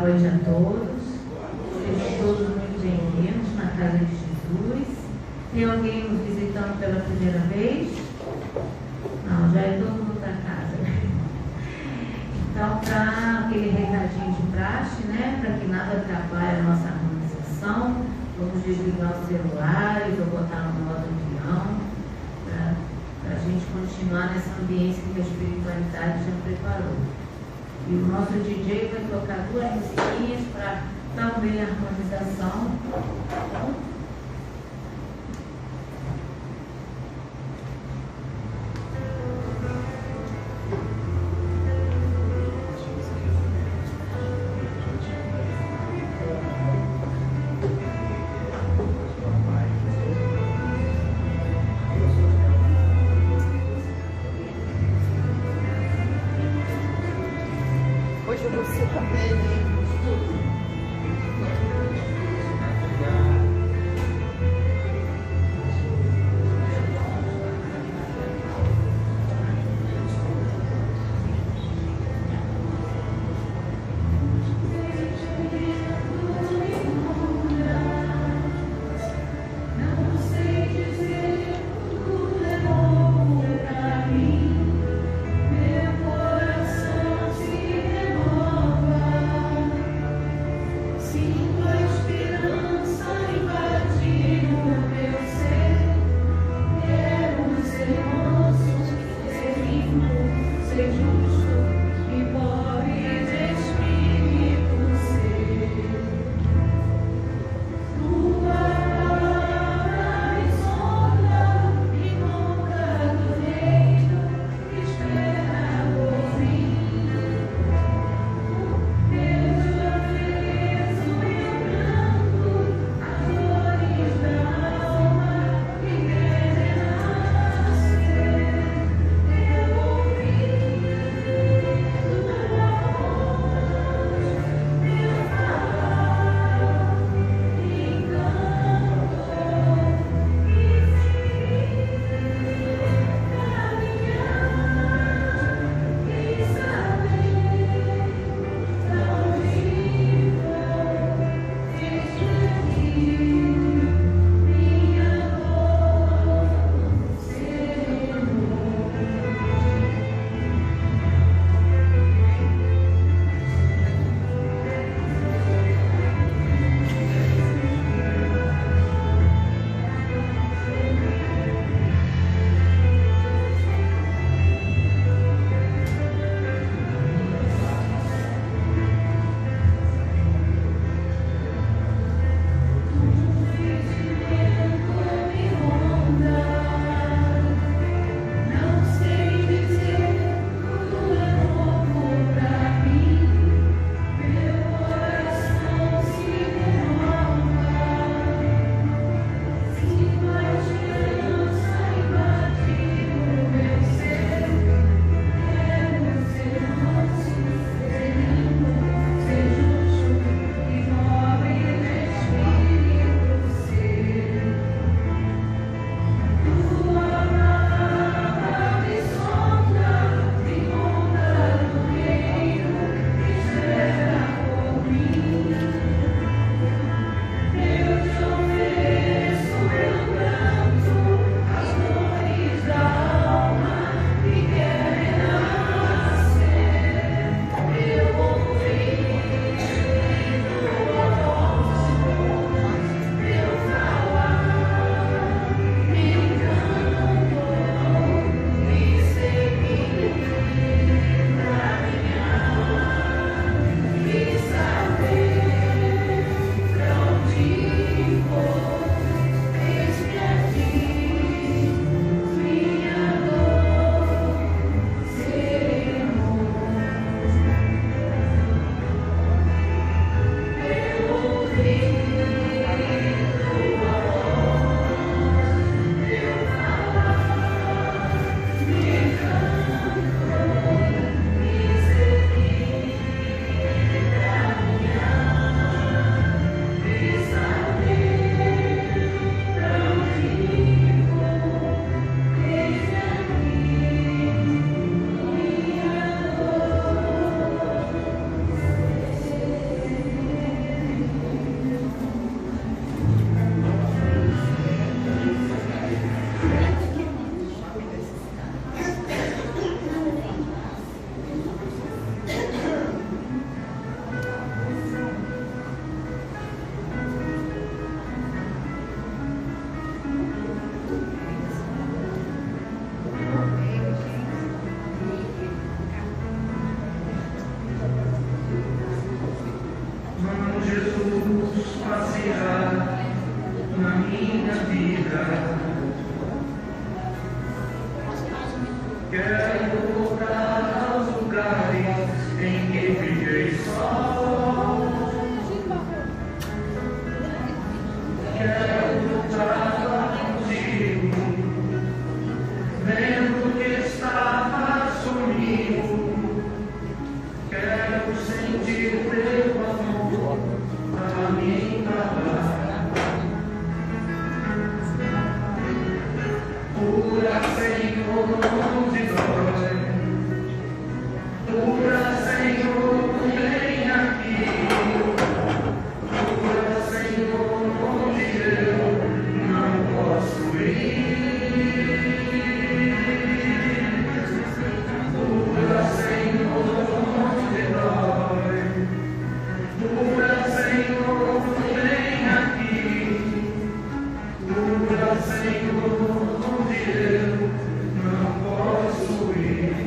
boa noite a todos. Sejam todos muito bem-vindos na Casa de Jesus. Tem alguém nos visitando pela primeira vez? Não, já é todo mundo da casa. Então, para aquele recadinho de praxe, né, para que nada atrapalhe a nossa harmonização, vamos desligar os celulares ou botar no modo avião, para a gente continuar nessa ambiência que a espiritualidade já preparou. E o nosso DJ vai tocar 2 musiquinhas para também a harmonização. Hoje você também, né? na minha vida. Quero voltar aos lugares em que fiquei só. Quero lutar contigo, vendo que estava comigo. Quero sentir teu amor a me encarar. Cura, Senhor, onde dói. Cura, Senhor, vem aqui. Cura, Senhor, onde eu não posso ir. Cura, Senhor, onde dói. Cura, Senhor, vem aqui. Cura, Senhor, onde eu não posso ir.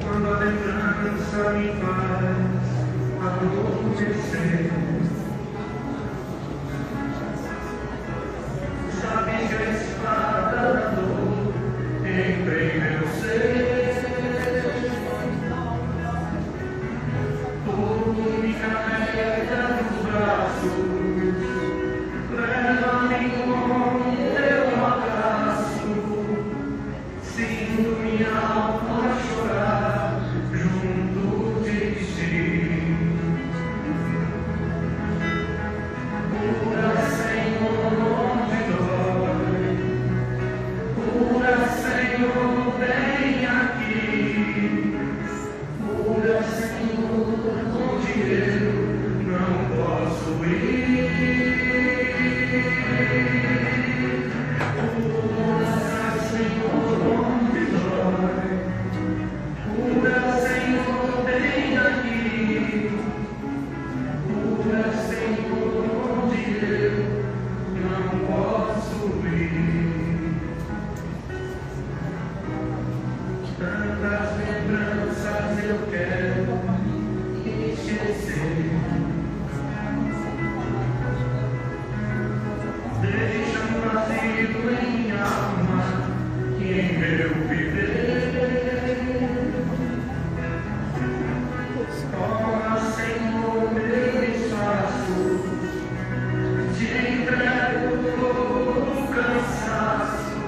Quando a lembrança me faz adormecer, sabe que a espada da dor entra em meu ser. Tudo me carrega nos braços, leva-me com teu abraço. Sinto minha alma chorar junto de ti. Cura, Senhor, onde dói. Cura, Senhor, vem aqui. Cura, Senhor, onde eu não posso ir. Cura, Senhor, onde dói. Cura, Senhor, vem aqui. Cura, Senhor, onde eu não posso ir. Tantas lembranças eu quero esquecer. Deixa um vazio em minha alma e em meu viver. Toma, Senhor, meu espaço, te entrego todo o cansaço.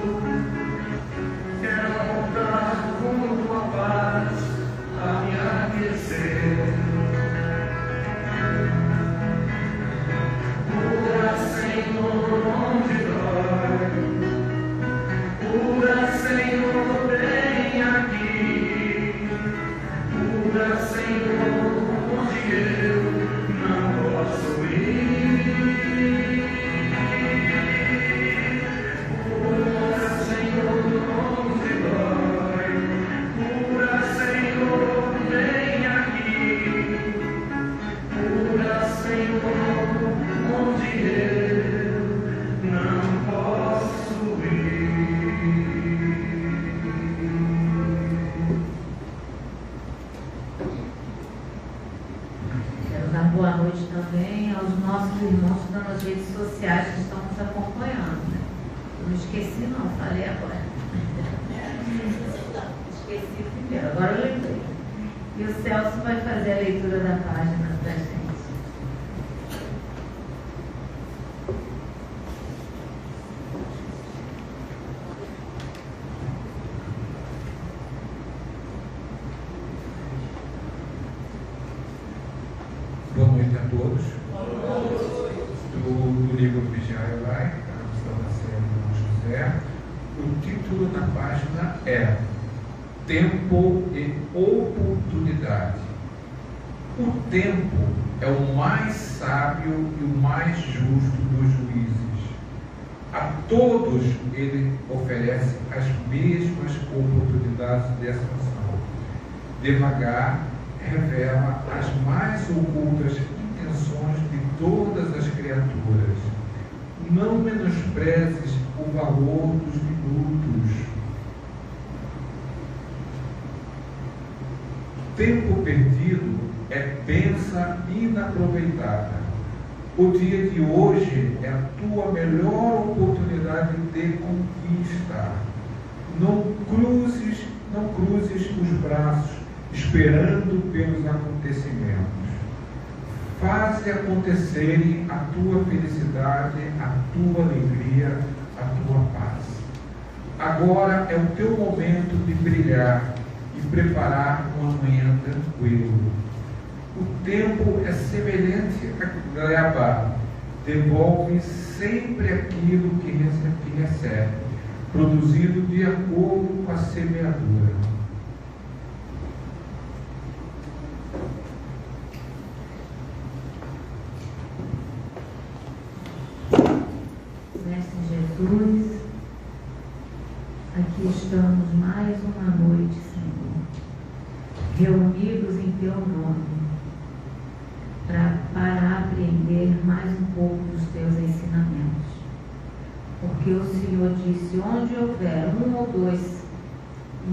Quero voltar com tua paz a me aquecer. Cura, Senhor, onde dói. Cura, Senhor, vem aqui. Cura, Senhor, onde eu não posso ir. Cura, Senhor, onde dói. Cura, Senhor, vem aqui. Cura, Senhor, onde eu não posso ir. Quero dar boa noite também aos nossos irmãos que estão nas redes sociais que estão nos acompanhando, né? Eu não esqueci não, falei agora. Esqueci primeiro, agora eu lembrei. E o Celso vai fazer a leitura da página pra gente. Boa noite a todos. Do livro Vigiar e Orai, da tradução da Sérgio José. O título da página é Tempo e Oportunidade. O tempo é o mais sábio e o mais justo dos juízes. A todos ele oferece as mesmas oportunidades de ação. Devagar revela as mais ocultas intenções de todas as criaturas. Não menosprezes o valor dos minutos. Tempo perdido é bênção inaproveitada. O dia de hoje é a tua melhor oportunidade de conquista. Não cruzes os braços esperando pelos acontecimentos. Faze acontecerem a tua felicidade, a tua alegria, a tua paz. Agora é o teu momento de brilhar e preparar um amanhã tranquilo. O tempo é semelhante à gleba, devolve sempre aquilo que recebe, produzido de acordo com a semeadura. Mestre Jesus, aqui estamos mais uma noite, Senhor, reunidos em Teu nome, para aprender mais um pouco dos Teus ensinamentos. Porque o Senhor disse, onde houver um ou dois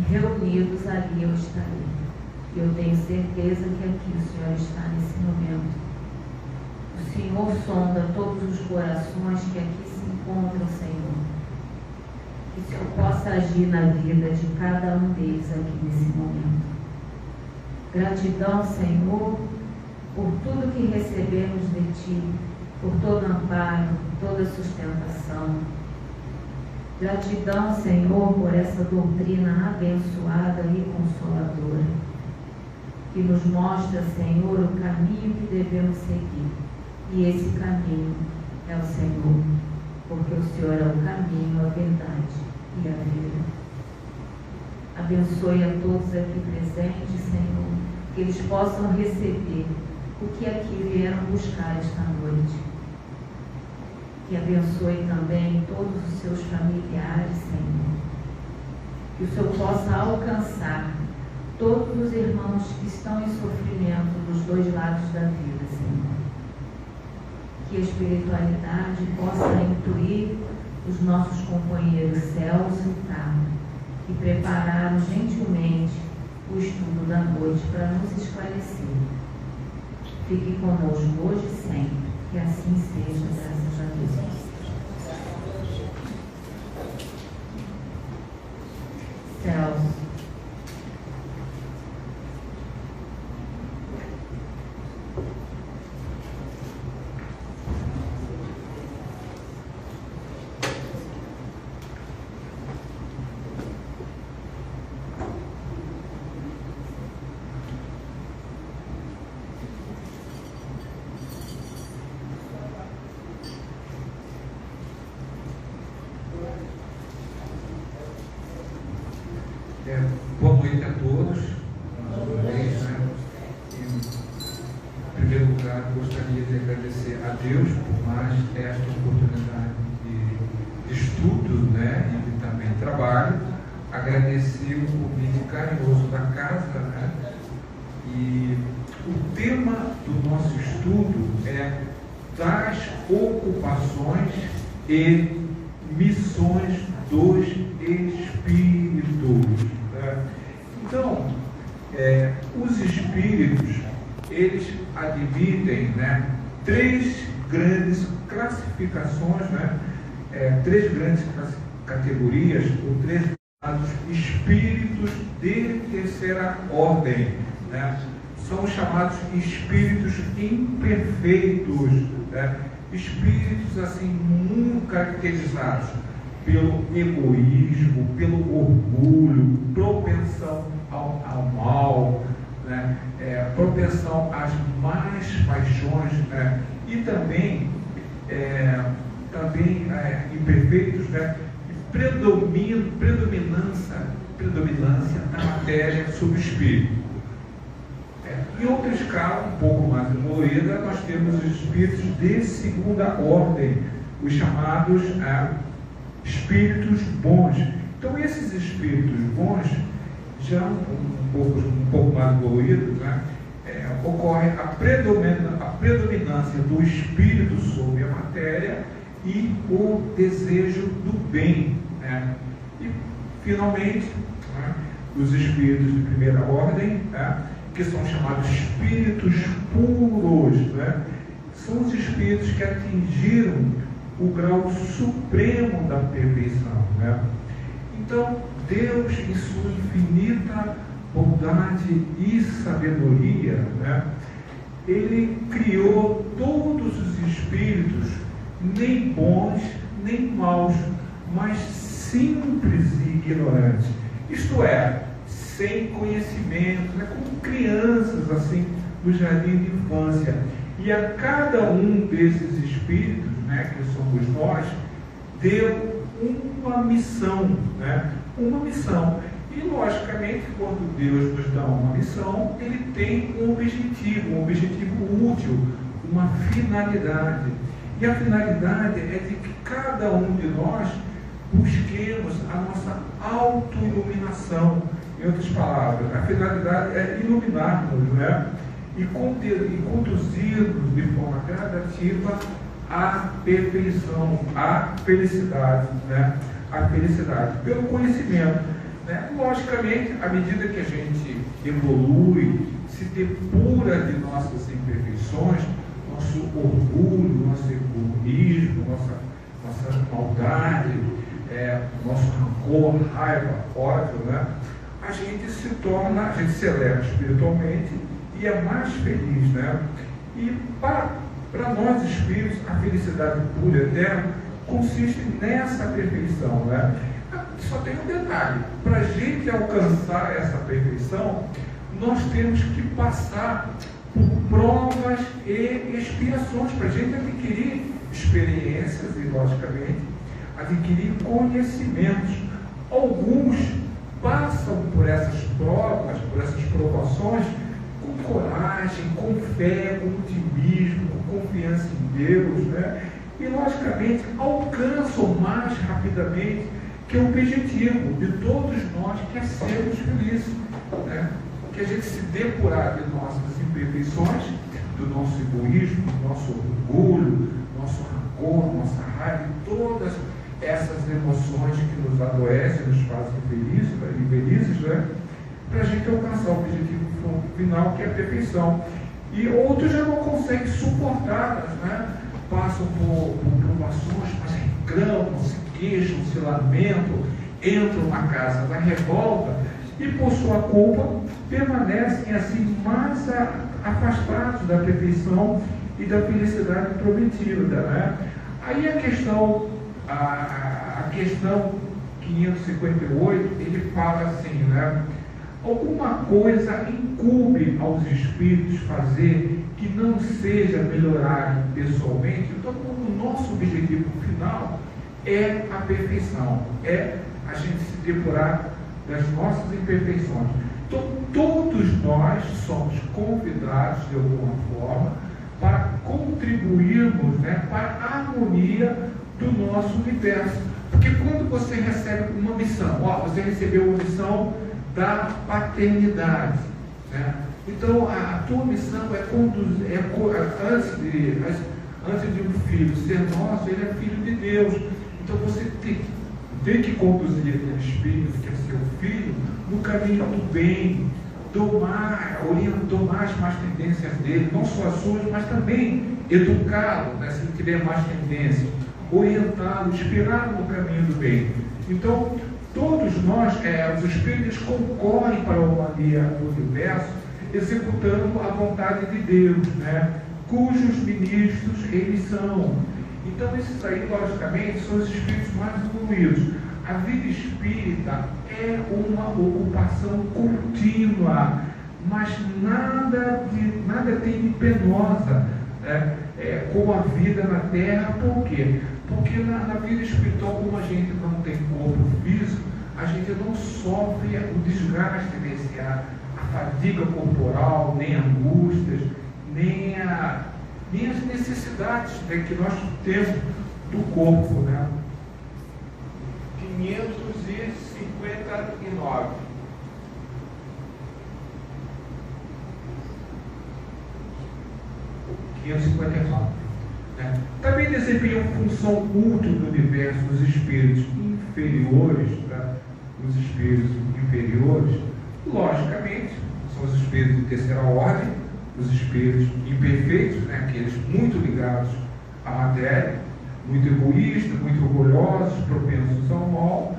reunidos, ali eu estarei. E eu tenho certeza que aqui o Senhor está nesse momento. O Senhor sonda todos os corações que aqui se encontram, Senhor. Que o Senhor possa agir na vida de cada um deles aqui nesse momento. Gratidão, Senhor, por tudo que recebemos de Ti, por todo amparo, por toda sustentação. Gratidão, Senhor, por essa doutrina abençoada e consoladora, que nos mostra, Senhor, o caminho que devemos seguir. E esse caminho é o Senhor, porque o Senhor é o caminho, a verdade e a vida. Abençoe a todos aqui presentes, Senhor, que eles possam receber o que aqui vieram buscar esta noite. Que abençoe também todos os seus familiares, Senhor. Que o Senhor possa alcançar todos os irmãos que estão em sofrimento dos dois lados da vida, Senhor. Que a espiritualidade possa intuir os nossos companheiros Celso e Tara e preparar gentilmente o estudo da noite para nos esclarecer. Fique conosco hoje e sempre. Que assim seja, graças a Deus. Celso. Boa noite a todos. Em primeiro lugar, gostaria de agradecer a Deus por mais esta oportunidade de estudo, né, e de também trabalho. Agradecer o convite carinhoso da casa, né? E o tema do nosso estudo é das ocupações e missões dos espíritos. Então, os espíritos, eles admitem, né, três grandes classificações, né, três grandes categorias, ou três espíritos de terceira ordem, né? São chamados espíritos imperfeitos, né? Espíritos assim muito caracterizados pelo egoísmo, pelo orgulho, propensão ao mal, né? Propensão às más paixões, né? E também imperfeitos, né? Predominância na matéria sobre o espírito. Em outra escala, um pouco mais evoluída, nós temos os espíritos de segunda ordem, os chamados espíritos bons. Então, esses espíritos bons, já um pouco mais evoluídos, né, ocorre a predominância do espírito sobre a matéria e o desejo do bem, né? E, finalmente, né, os espíritos de primeira ordem, né, que são chamados espíritos puros, né? São os espíritos que atingiram o grau supremo da perfeição, né? Então, Deus, em sua infinita bondade e sabedoria, né, Ele criou todos os espíritos, nem bons, nem maus, mas simples e ignorantes. Isto é, sem conhecimento, né, como crianças, assim, no jardim de infância. E a cada um desses espíritos, né, que somos nós, deu uma missão, né? Uma missão. E, logicamente, quando Deus nos dá uma missão, Ele tem um objetivo útil, uma finalidade. E a finalidade é de que cada um de nós busquemos a nossa autoiluminação. Em outras palavras, a finalidade é iluminar-nos, né? E conduzir-nos de forma gradativa à perfeição, à felicidade, né? A felicidade pelo conhecimento, né? Logicamente, à medida que a gente evolui, se depura de nossas imperfeições, nosso orgulho, nosso egoísmo, nossa maldade, nosso rancor, raiva, ódio, né? A gente se eleva espiritualmente e é mais feliz, né? E para nós espíritos, a felicidade pura e eterna consiste nessa perfeição, né? Só tem um detalhe: para a gente alcançar essa perfeição, nós temos que passar por provas e expiações, para a gente adquirir experiências e, logicamente, adquirir conhecimentos. Alguns passam por essas provas, por essas provações, com coragem, com fé, com otimismo, com confiança em Deus, né? E, logicamente, alcançam mais rapidamente, que é o objetivo de todos nós, que é sermos felizes, né? Que a gente se depurar de nossas imperfeições, do nosso egoísmo, do nosso orgulho, nosso rancor, nossa raiva, todas essas emoções que nos adoecem, nos fazem felizes, né? Para a gente alcançar o objetivo final, que é a perfeição. E outros já não conseguem suportá-las, né? Passam por provações, mas reclamam, se queixam, se lamentam, entram na casa da revolta e, por sua culpa, permanecem assim mais afastados da perfeição e da felicidade prometida, né? Aí a questão 558, ele fala assim, né? Alguma coisa incumbe aos espíritos fazer que não seja melhorar pessoalmente. Então, o nosso objetivo final é a perfeição, é a gente se depurar das nossas imperfeições. Então, todos nós somos convidados, de alguma forma, para contribuirmos, né, para a harmonia do nosso universo. Porque quando você recebe uma missão, você recebeu uma missão da paternidade, né? Então, a tua missão é conduzir, antes de um filho ser nosso, ele é filho de Deus. Então, você tem que conduzir aquele espírito, que é seu filho, no caminho do bem, domar as más tendências dele, não só as suas, mas também educá-lo, né, se ele tiver más tendências, orientá-lo, inspirá-lo no caminho do bem. Então, todos nós, os espíritos, concorrem para a harmonia do universo, executando a vontade de Deus, né? Cujos ministros eles são. Então, esses aí, logicamente, são os espíritos mais evoluídos. A vida espírita é uma ocupação contínua, mas nada tem de penosa, né, com a vida na Terra. Por quê? Porque na vida espiritual, como a gente não tem corpo físico, a gente não sofre o desgaste desse a fadiga corporal, nem angústias, nem as necessidades, né, que nós temos do corpo, né? 559. Né? Também desempenham função útil no universo dos espíritos inferiores, tá? Os espíritos inferiores, logicamente, são os espíritos de terceira ordem, os espíritos imperfeitos, né, aqueles muito ligados à matéria, muito egoístas, muito orgulhosos, propensos ao mal.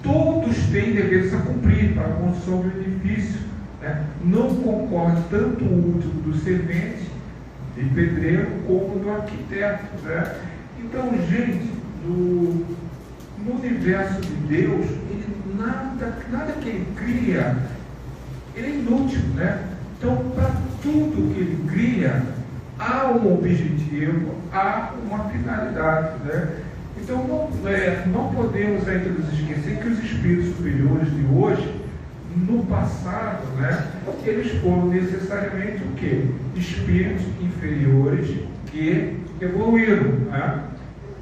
Todos têm deveres a cumprir para a construção do edifício. Né? Não concorre tanto o último do servente de pedreiro como do arquiteto. Né? Então, gente, no universo de Deus, nada que ele cria, ele é inútil. Né? Então, para tudo que ele cria, há um objetivo, há uma finalidade. Né? Então, não podemos ainda nos esquecer que os espíritos superiores de hoje, no passado, né, eles foram necessariamente o quê? Espíritos inferiores que evoluíram. Né?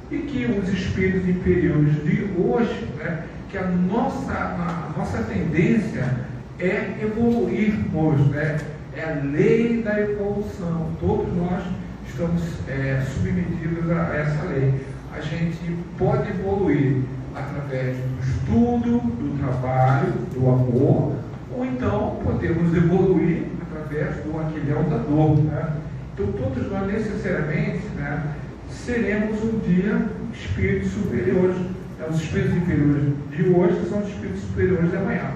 E que os espíritos inferiores de hoje, né, que a nossa tendência é evoluirmos, né? É a lei da evolução. Todos nós estamos submetidos a essa lei. A gente pode evoluir através do estudo, do trabalho, do amor, ou então podemos evoluir através do aquilhão da dor. Né? Então todos nós necessariamente, né, seremos um dia espíritos superiores. Os espíritos inferiores de hoje são os espíritos superiores de amanhã.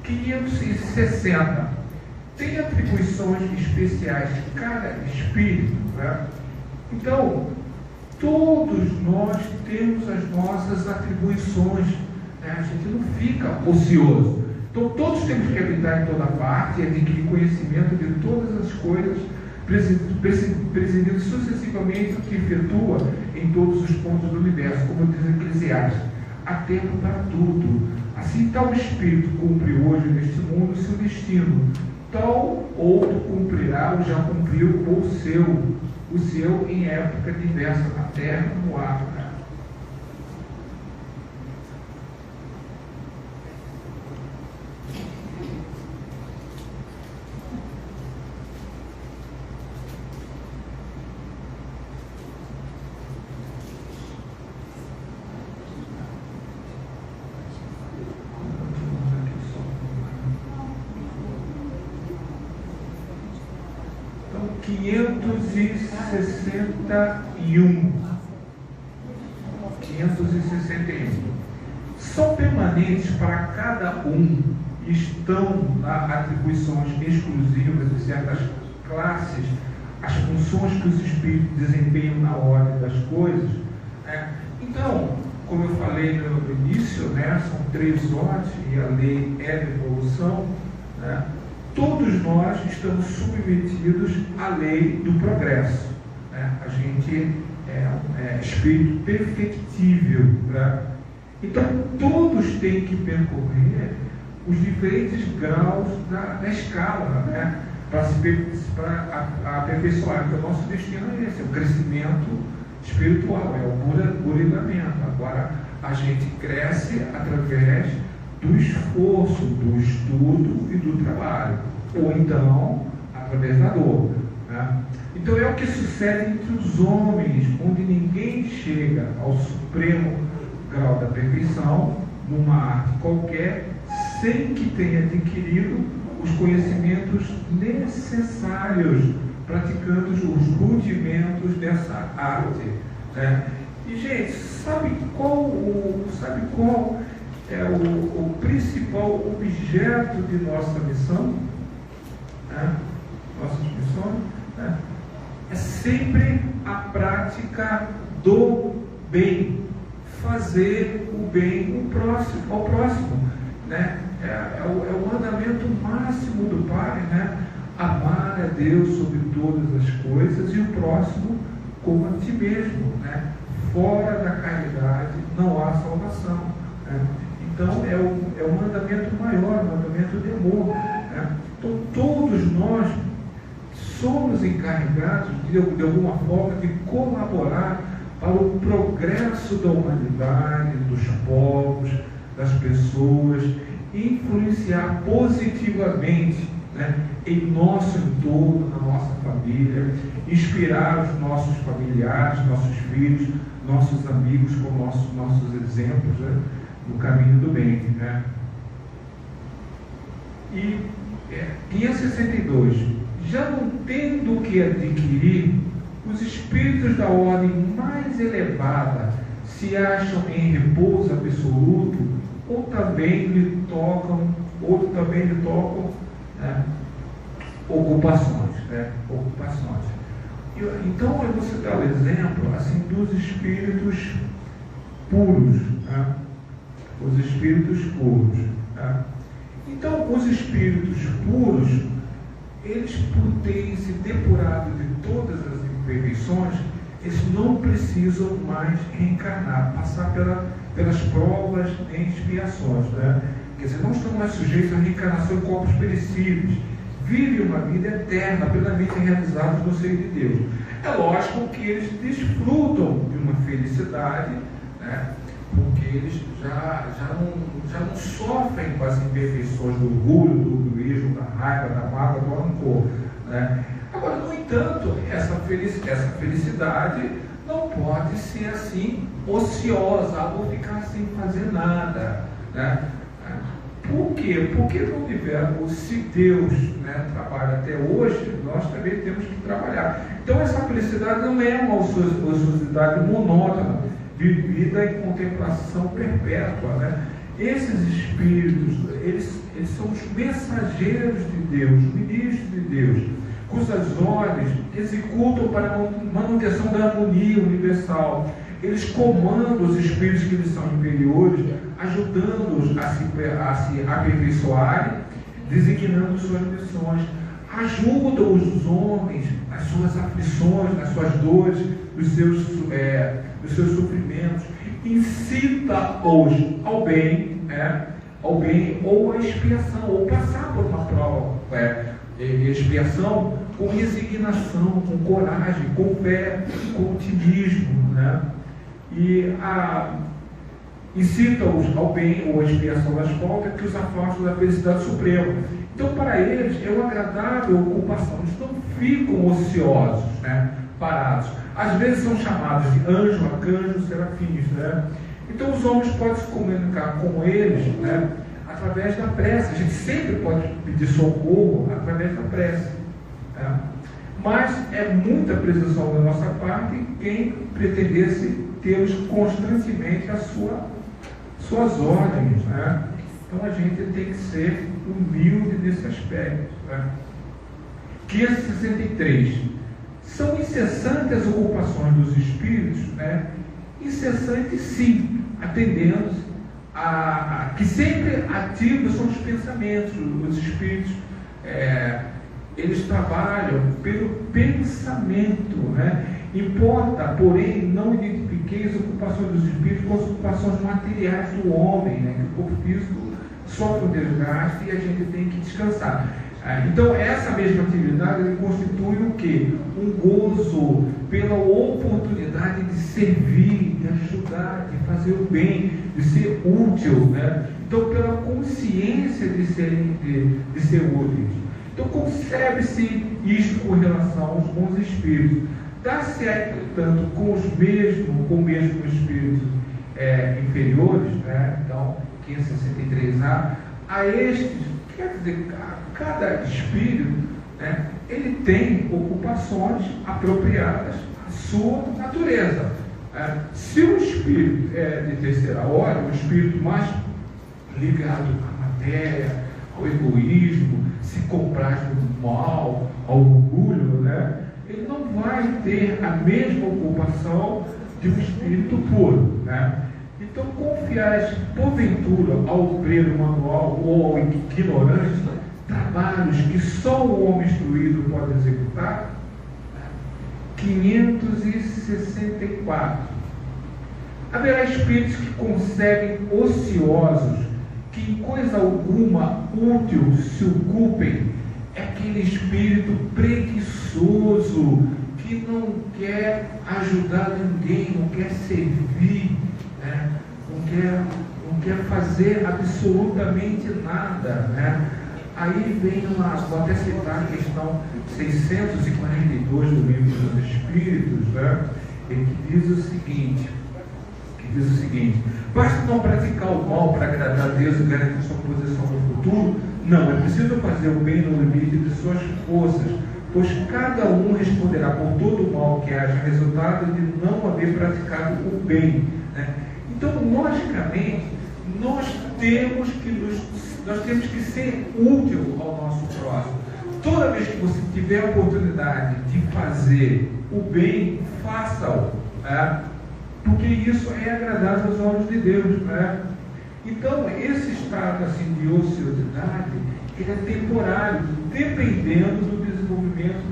560. Tem atribuições especiais cada espírito. Né? Então, todos nós temos as nossas atribuições. Né? A gente não fica ocioso. Então, todos temos que habitar em toda parte e adquirir conhecimento de todas as coisas, presidindo sucessivamente o que efetua em todos os pontos do universo, como diz Eclesiastes. Há tempo para tudo. Assim, tal espírito cumpre hoje neste mundo o seu destino. Tal outro cumprirá ou já cumpriu o seu em época diversa, na terra, no ar. Então, 561. São permanentes para cada um, estão atribuições exclusivas de certas classes, as funções que os espíritos desempenham na ordem das coisas. Né? Então, como eu falei no início, né, são 3 ordens e a lei é de evolução. Né? Todos nós estamos submetidos à lei do progresso. Né? A gente é espírito perfectível. Né? Então, todos têm que percorrer os diferentes graus da escala, né? Para aperfeiçoar. Então, o nosso destino é esse, é o crescimento espiritual, é o burilamento. Agora, a gente cresce através do esforço, do estudo e do trabalho, ou então através da dor. Né? Então é o que sucede entre os homens, onde ninguém chega ao supremo grau da perfeição numa arte qualquer sem que tenha adquirido os conhecimentos necessários, praticando os rudimentos dessa arte. Né? E gente, sabe qual é o principal objeto de nossa missão? Né? Nossas missões? Né? É sempre a prática do bem, fazer o bem ao próximo. Né? É o mandamento máximo do Pai, né? Amar a Deus sobre todas as coisas e o próximo como a ti mesmo. Né? Fora da caridade não há salvação. Né? Então é o mandamento maior, o mandamento de amor. Né? Então todos nós somos encarregados de alguma forma de colaborar para o progresso da humanidade, dos povos, das pessoas, influenciar positivamente, né, em nosso entorno, na nossa família, inspirar os nossos familiares, nossos filhos, nossos amigos com nossos exemplos, né, no caminho do bem. Né? E 562. Já não tendo o que adquirir, os espíritos da ordem mais elevada se acham em repouso absoluto, ou também lhe tocam ocupações. Então eu vou citar o exemplo assim, dos espíritos puros. Os espíritos puros. Então, os espíritos puros, eles, por terem se depurado de todas as imperfeições, eles não precisam mais reencarnar, passar pelas provas e expiações. Quer dizer, não estão mais sujeitos à reencarnação em corpos perecíveis. Vivem uma vida eterna, plenamente realizados no seio de Deus. É lógico que eles desfrutam de uma felicidade, porque eles já não sofrem com as imperfeições do orgulho, do egoísmo, da raiva, da mágoa, do rancor. Agora, no entanto, essa felicidade não pode ser assim ociosa, não ficar sem fazer nada. Por quê? Porque no universo, se Deus trabalha até hoje, nós também temos que trabalhar. Então essa felicidade não é uma ociosidade monótona, vivida em contemplação perpétua. Esses espíritos, eles são os mensageiros de Deus, ministros de Deus, cujas ordens executam para a manutenção da harmonia universal. Eles comandam os espíritos que lhes são inferiores, ajudando-os a se aperfeiçoarem, designando suas missões. Ajudam os homens nas suas aflições, nas suas dores, nos seus sofrimentos. Incita-os ao bem ou à expiação, ou passar por uma prova expiação com resignação, com coragem, com fé, com otimismo. Incita-os ao bem ou à expiação das faltas que os afastam da felicidade suprema. Então, para eles, é uma agradável ocupação. Eles não ficam ociosos, parados. Às vezes são chamados de anjo, arcanjo, serafins. Então, os homens podem se comunicar com eles através da prece. A gente sempre pode pedir socorro através da prece. Mas é muita presunção da nossa parte quem pretendesse tê-los constantemente às suas ordens. Então a gente tem que ser humilde nesse aspecto. 563. São incessantes as ocupações dos espíritos, incessantes sim, atendendo a que sempre ativos são os pensamentos. Os espíritos eles trabalham pelo pensamento. Importa, porém, não identifiquei as ocupações dos espíritos com as ocupações materiais do homem, que o corpo físico sofre um desgaste e a gente tem que descansar. Então, essa mesma atividade ele constitui o quê? Um gozo pela oportunidade de servir, de ajudar, de fazer o bem, de ser útil. Então, pela consciência de ser úteis. Então, concebe-se isto com relação aos bons espíritos. Dá-se, portanto, com o mesmo espírito inferiores, então 563A, a estes, quer dizer, cada espírito, ele tem ocupações apropriadas à sua natureza. Se o espírito é de terceira ordem, o espírito mais ligado à matéria, ao egoísmo, se compraz do mal, ao orgulho, ele não vai ter a mesma ocupação de um espírito puro. Então, confiar porventura ao obreiro manual ou ao ignorante trabalhos que só o homem instruído pode executar. 564. Haverá espíritos que concebem ociosos, que em coisa alguma útil se ocupem. É aquele espírito preguiçoso que não quer ajudar ninguém, não quer servir, não quer fazer absolutamente nada. Aí vem vou até citar a questão 642 do Livro dos Espíritos, que diz o seguinte: basta não praticar o mal para agradar a Deus e garantir sua posição no futuro, Não, é preciso fazer o bem no limite de suas forças, pois cada um responderá por todo o mal que haja resultado de não haver praticado o bem. Né? Então, logicamente, nós temos que ser útil ao nosso próximo. Toda vez que você tiver a oportunidade de fazer o bem, faça-o, né? Porque isso é agradável aos olhos de Deus. Né? Então, esse estado assim, de ociosidade, ele é temporário, dependendo do desenvolvimento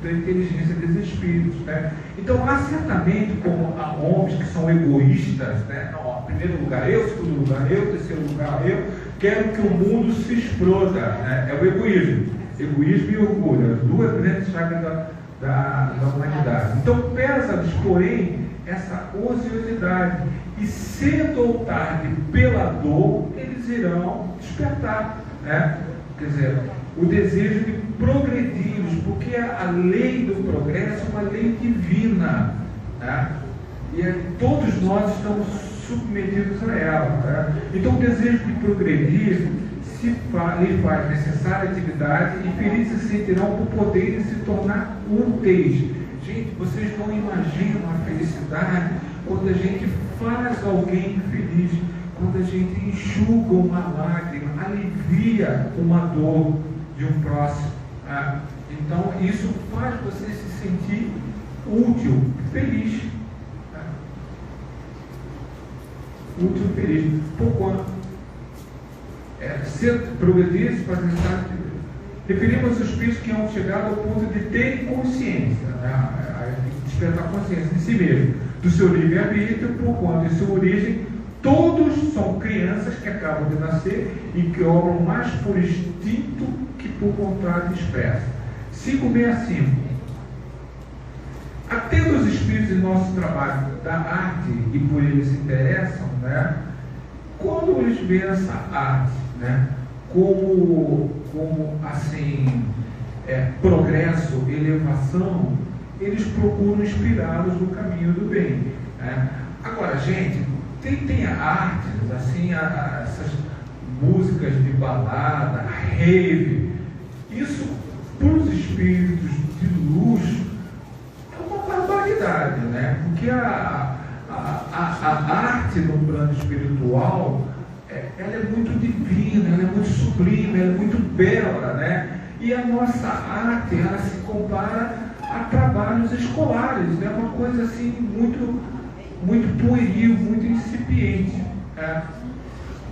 da inteligência dos espíritos. Né? Então, há certamente como há homens que são egoístas, né? Não, em primeiro lugar eu, segundo lugar eu, terceiro lugar eu, quero que o mundo se exploda. Né? É o egoísmo. Egoísmo e orgulho, as duas grandes chagas da humanidade. Então, pesa-lhes, porém, essa ociosidade, e cedo ou tarde, pela dor, eles irão despertar. Né? Quer dizer, o desejo de progredir, porque a lei do progresso é uma lei divina. Né? E todos nós estamos submetidos a ela. Né? Então, o desejo de progredir lhe faz necessária atividade e felizes se sentirão por poderem se tornar úteis. Gente, vocês não imaginam a felicidade quando a gente faz alguém feliz, quando a gente enxuga uma lágrima, alivia uma dor de um próximo. Tá? Então, isso faz você se sentir útil, feliz. Tá? Útil, feliz. Por quanto? Ser progredir para necessário. Referimos aos espíritos que hão chegado ao ponto de terem consciência, né? Despertar consciência de si mesmo, do seu livre-arbítrio, por conta de sua origem. Todos são crianças que acabam de nascer e que obram mais por instinto que por vontade expressa. 565. Atendo os espíritos em nosso trabalho da arte e por eles se interessam, né? Quando eles veem essa arte, né, como assim, progresso, elevação, eles procuram inspirá-los no caminho do bem. Né? Agora, gente, tem artes, assim, essas músicas de balada, rave, isso para os espíritos de luz é uma barbaridade, né? Porque a arte no plano espiritual, ela é muito divina, ela é muito sublime, ela é muito bela, né? E a nossa arte, ela se compara a trabalhos escolares, né? Uma coisa assim muito, muito pueril, muito incipiente. Né?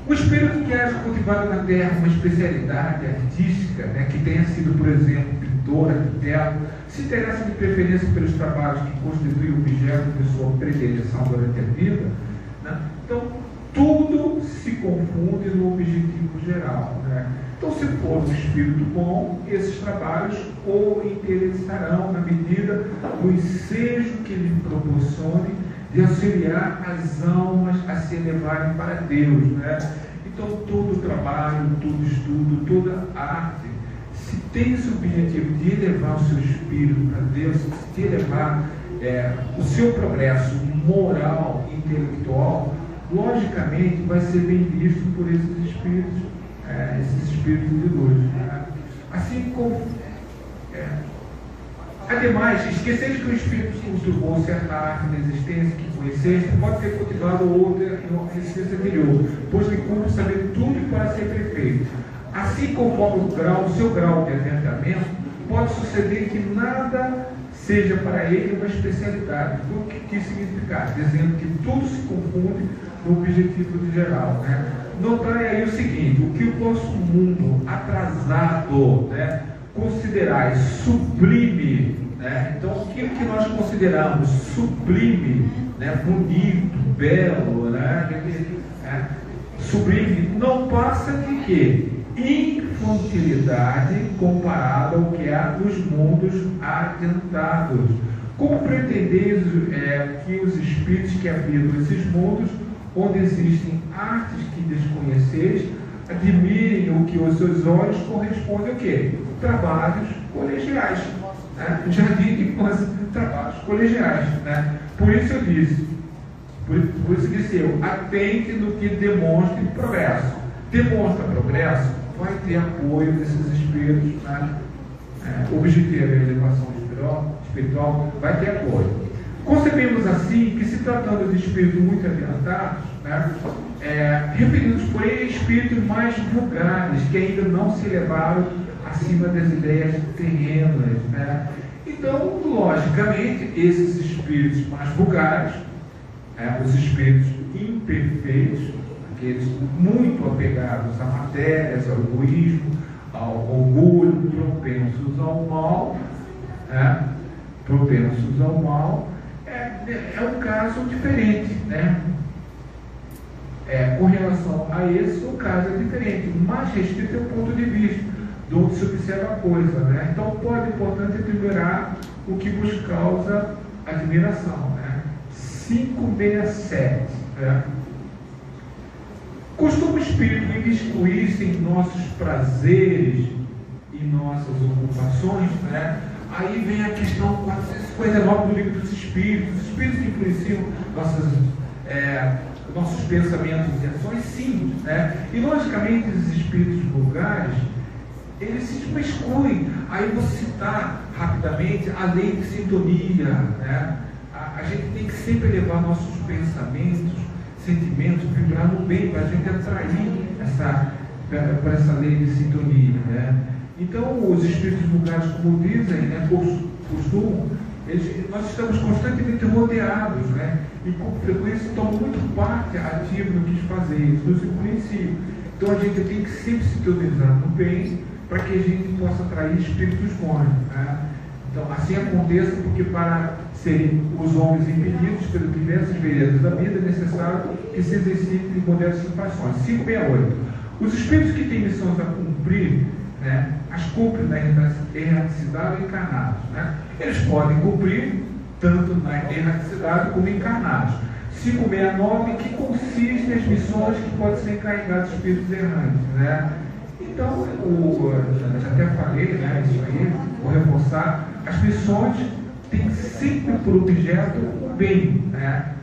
O espírito que haja cultivado na Terra uma especialidade artística, né? Que tenha sido, por exemplo, pintor, arquiteto, se interessa de preferência pelos trabalhos que constituem o objeto de sua predileção durante a vida, né? Então, tudo se confunde no objetivo geral. Né? Então, se for um espírito bom, esses trabalhos o interessarão na medida do ensejo que lhe proporcione de auxiliar as almas a se elevarem para Deus. Né? Então, todo trabalho, todo estudo, toda arte, se tem esse objetivo de elevar o seu espírito para Deus, de elevar o seu progresso moral, intelectual, logicamente vai ser bem visto por esses espíritos de luz. Né? Assim como ademais, esqueceis que o espírito que cultivou certa arte da existência que conheceste pode ter cultivado outra em uma existência anterior, pois lhe cumpre saber tudo para ser perfeito. Assim, conforme o seu grau de adiantamento, pode suceder que nada seja para ele uma especialidade. O que quis significar? Dizendo que tudo se confunde no objetivo geral. Né? Notai aí o seguinte: o que o nosso mundo atrasado, né, considerai sublime, né? Então, o que nós consideramos sublime, né, bonito, belo, né, sublime, não passa de quê? Infantilidade comparada ao que há nos mundos adiantados. Como pretendeis que os espíritos que habitam esses mundos, onde existem artes que desconheceis, admirem o que aos seus olhos corresponde ao quê? Trabalhos colegiais. Né? Jardim de infância, trabalhos colegiais. Né? Por isso eu disse, por isso disse eu, atente no que demonstre progresso. Demonstra progresso, vai ter apoio desses espíritos, né? O objetivo é a elevação espiritual, vai ter apoio. Concebemos assim que, se tratando de espíritos muito adiantados, né, referidos por espíritos mais vulgares, que ainda não se elevaram acima das ideias terrenas, né? Então, logicamente, esses espíritos mais vulgares, os espíritos imperfeitos, aqueles muito apegados a matérias, ao egoísmo, ao orgulho, propensos ao mal, é um caso diferente, né? Com relação a esse, o caso é diferente, mais restrito é o ponto de vista de onde se observa a coisa, né? Então pode, portanto, equilibrar o que vos causa admiração, né? 567, né? Costuma o espírito imiscuir-se em nossos prazeres e nossas ocupações, né? Aí vem a questão 459 do livro dos espíritos. Os espíritos influenciam nossos pensamentos e ações, sim, né? E logicamente os espíritos vulgares, eles se excluem. Aí vou citar rapidamente a lei de sintonia, né? A gente tem que sempre levar nossos pensamentos, sentimentos, vibrar no bem, para a gente atrair para essa lei de sintonia, né? Então, os espíritos vulgares, como dizem, né, costumam, nós estamos constantemente rodeados, né? E com frequência tomam muito parte ativa no que fazer, isso nos influencia. Então, a gente tem que sempre se sintonizar no bem, para que a gente possa atrair espíritos bons, né? Então, assim aconteça, porque para serem os homens impedidos pelas diversas veredas da vida, é necessário que se exercitem modestas paixões. 568. Os espíritos que têm missões a cumprir, né, as cumprem na erraticidade ou encarnados, né? Eles podem cumprir tanto na erraticidade como encarnados. 569, que consiste nas missões que podem ser encarregadas de espíritos errantes, né? Então, eu até falei, né, isso aí, vou reforçar, as missões têm sempre por objeto o bem, né?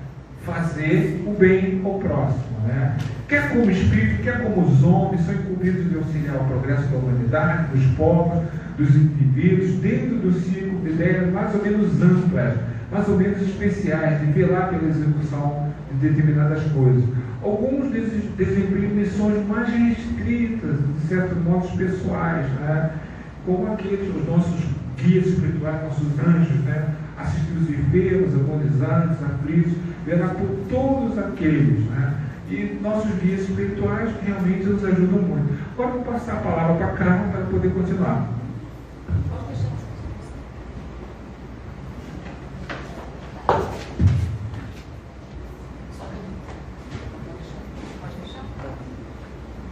Fazer o bem ao próximo, né? Quer como espírito, quer como os homens, são incumbidos de auxiliar o progresso da humanidade, dos povos, dos indivíduos, dentro do ciclo de ideias mais ou menos amplas, mais ou menos especiais, de velar pela execução de determinadas coisas. Alguns desempenham missões mais restritas, de certo modo pessoais, né? Como aqueles, os nossos guias espirituais, nossos anjos, né? Assistir os enfermos, agonizantes, aflitos, velar por todos aqueles, né? E nossos guias espirituais realmente nos ajudam muito. Agora vou passar a palavra para a Carla para poder continuar.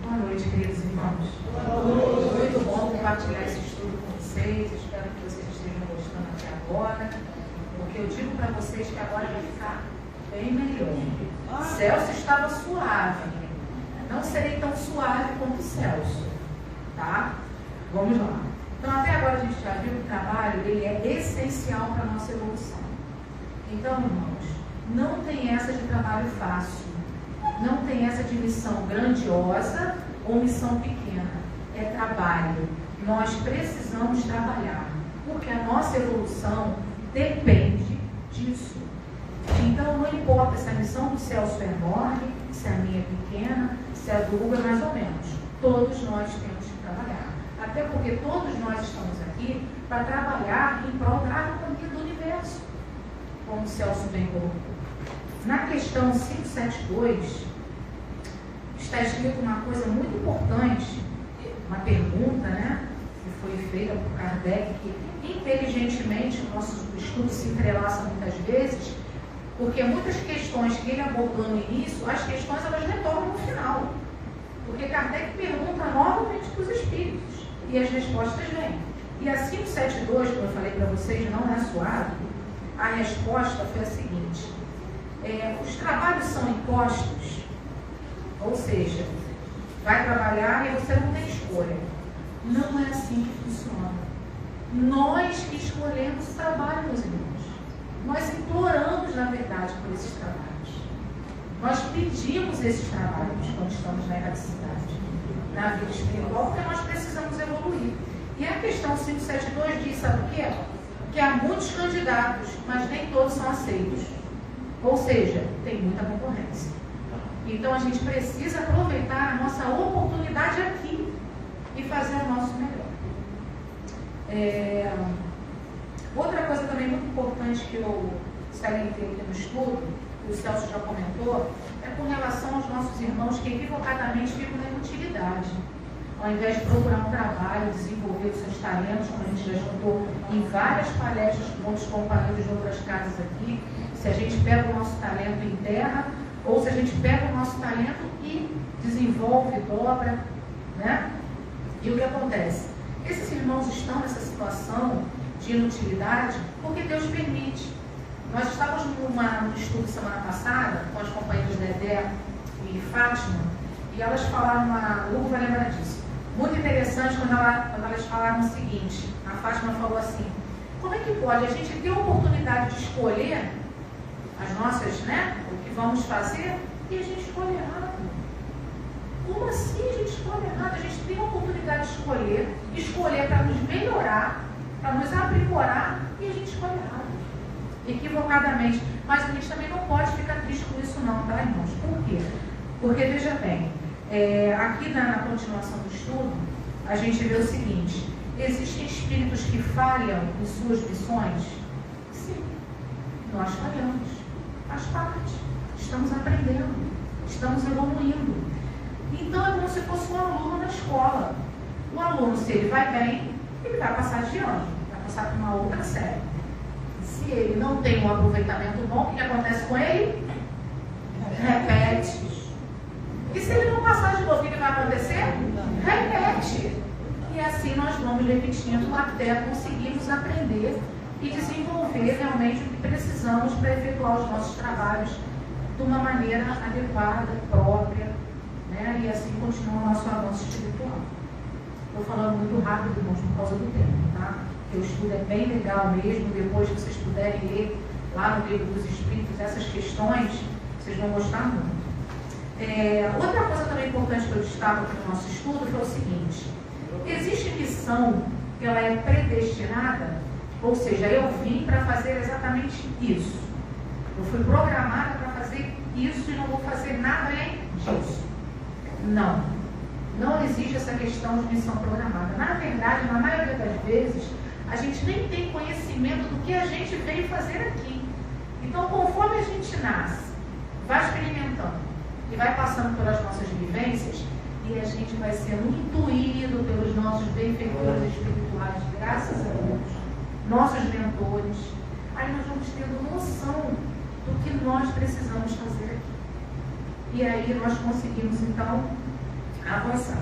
Boa noite, queridos irmãos. Muito bom compartilhar esse estudo com vocês. Espero que vocês estejam gostando até agora. Porque eu digo para vocês que agora vai ficar bem melhor. Celso estava suave. Não serei tão suave quanto o Celso. Tá? Vamos lá. Então, até agora a gente já viu que o trabalho ele é essencial para a nossa evolução. Então, irmãos, não tem essa de trabalho fácil. Não tem essa de missão grandiosa ou missão pequena. É trabalho. Nós precisamos trabalhar. Porque a nossa evolução depende disso. Então, não importa se a missão do Celso é enorme, se a minha é pequena, se a do Hugo é mais ou menos. Todos nós temos que trabalhar. Até porque todos nós estamos aqui para trabalhar em prol da harmonia do universo, como o Celso bem colocou. Na questão 572, está escrito uma coisa muito importante, uma pergunta, né, que foi feita por Kardec, que inteligentemente o nosso estudo se entrelaça muitas vezes, porque muitas questões que ele abordou no início, as questões elas retornam no final. Porque Kardec pergunta novamente para os espíritos, e as respostas vêm. E a 572, como eu falei para vocês, não é suave, a resposta foi a seguinte: os trabalhos são impostos, ou seja, vai trabalhar e você não tem escolha. Não é assim que funciona. Nós que escolhemos o trabalho, meus irmãos. Nós imploramos, na verdade, por esses trabalhos. Nós pedimos esses trabalhos quando estamos na erradicidade, na vida espiritual, porque nós precisamos evoluir. E a questão 572 diz, sabe o quê? Que há muitos candidatos, mas nem todos são aceitos. Ou seja, tem muita concorrência. Então a gente precisa aproveitar a nossa oportunidade aqui e fazer o nosso melhor. Outra coisa também muito importante que eu salientei aqui no estudo, que o Celso já comentou, é com relação aos nossos irmãos que equivocadamente ficam na inutilidade. Ao invés de procurar um trabalho, desenvolver os seus talentos, como a gente já juntou em várias palestras com outros companheiros de outras casas aqui, se a gente pega o nosso talento em terra, ou se a gente pega o nosso talento e desenvolve, dobra, né? E o que acontece? Esses irmãos estão nessa situação de inutilidade porque Deus permite. Nós estávamos num estudo semana passada com as companheiras Dedé e Fátima, e elas falaram, a Lu vai lembrar disso, muito interessante quando elas falaram o seguinte, a Fátima falou assim, como é que pode a gente ter a oportunidade de escolher as nossas, né, o que vamos fazer, e a gente escolhe errado? Como assim a gente escolhe errado? A gente tem a oportunidade de escolher para nos melhorar, para nos aprimorar, e a gente escolhe errado, equivocadamente. Mas a gente também não pode ficar triste com isso não, tá, irmãos? Por quê? Porque, veja bem, aqui na continuação do estudo, a gente vê o seguinte, existem espíritos que falham em suas missões? Sim, nós falhamos, faz parte, estamos aprendendo, estamos evoluindo. Então é como se fosse um aluno na escola. O aluno, se ele vai bem, ele vai passar de ano, vai passar para uma outra série. Se ele não tem um aproveitamento bom, o que acontece com ele? Repete. E se ele não passar de novo, o que vai acontecer? Repete. E assim nós vamos repetindo até conseguirmos aprender e desenvolver realmente o que precisamos para efetuar os nossos trabalhos de uma maneira adequada, própria, né? E assim continua o nosso avanço espiritual. Estou falando muito rápido, irmãos, por causa do tempo, tá? Porque o estudo é bem legal mesmo, depois que vocês puderem ler lá no Livro dos Espíritos essas questões, vocês vão gostar muito. Outra coisa também importante que eu destaco aqui no nosso estudo foi o seguinte, existe missão que ela é predestinada, ou seja, eu vim para fazer exatamente isso. Eu fui programada para fazer isso e não vou fazer nada além disso. Não. Não existe essa questão de missão programada. Na verdade, na maioria das vezes, a gente nem tem conhecimento do que a gente veio fazer aqui. Então, conforme a gente nasce, vai experimentando e vai passando pelas nossas vivências, e a gente vai sendo intuído pelos nossos benfeitores espirituais, graças a Deus, nossos mentores. Aí nós vamos tendo noção do que nós precisamos fazer aqui. E aí nós conseguimos, então, avançar.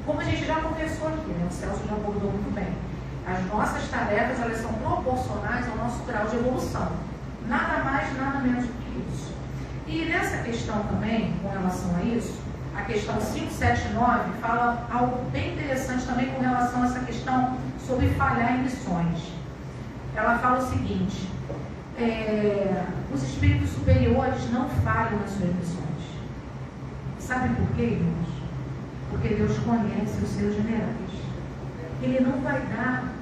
Como a gente já conversou aqui, né? O Celso já abordou muito bem. As nossas tarefas, elas são proporcionais ao nosso grau de evolução. Nada mais, nada menos do que isso. E nessa questão também, com relação a isso, a questão 579 fala algo bem interessante também com relação a essa questão sobre falhar em missões. Ela fala o seguinte, os espíritos superiores não falham nas suas missões. Sabe por quê, irmãos? Porque Deus conhece os seus generais. Ele não vai dar